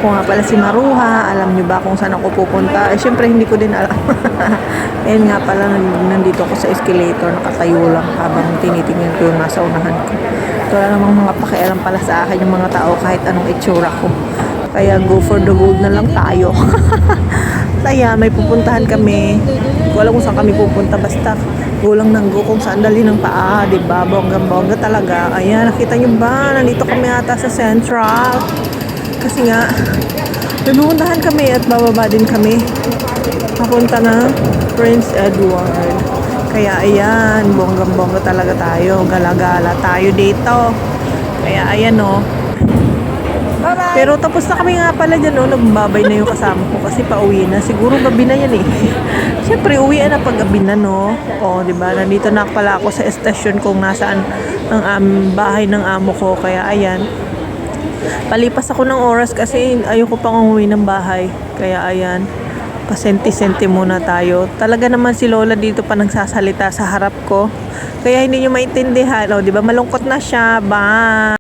Ako nga pala si Maruha. Alam nyo ba kung saan ako pupunta? Syempre hindi ko din alam. Ayun nga pala, nandito ako sa escalator. Nakatayo lang habang tinitingnan ko yung nasa unahan ko. Wala namang mga pakialam pala sa akin yung mga tao kahit anong itsura ko. Kaya go for the road na lang tayo. Kaya may pupuntahan kami. Hindi ko alam kung saan kami pupunta. Basta go lang ng go kung saan dali ng paa. Diba? Bongga-bongga talaga. Ayan, nakita nyo ba? Nandito kami ata sa Central. Kasi nga, may pupuntahan kami at bababa din kami. Papunta na Prince Edward. Kaya ayan, bonggang-bongga talaga tayo. Gala-gala tayo dito. Kaya ayan o. Bye-bye. Pero tapos na kami nga pala dyan o. Nagbabay na yung kasama ko kasi pauwi na. Siguro gabi na yan eh. Siyempre uwi na pag gabi na no. O diba, nandito na pala ako sa estasyon kung nasaan ang bahay ng amo ko. Kaya ayan. Palipas ako ng oras kasi ayoko pang umuwi ng bahay. Kaya ayan. Pasenti-senti muna tayo. Talaga naman si Lola dito pa nagsasalita sa harap ko. Kaya hindi nyo maintindihan. O, diba? Malungkot na siya. Bye!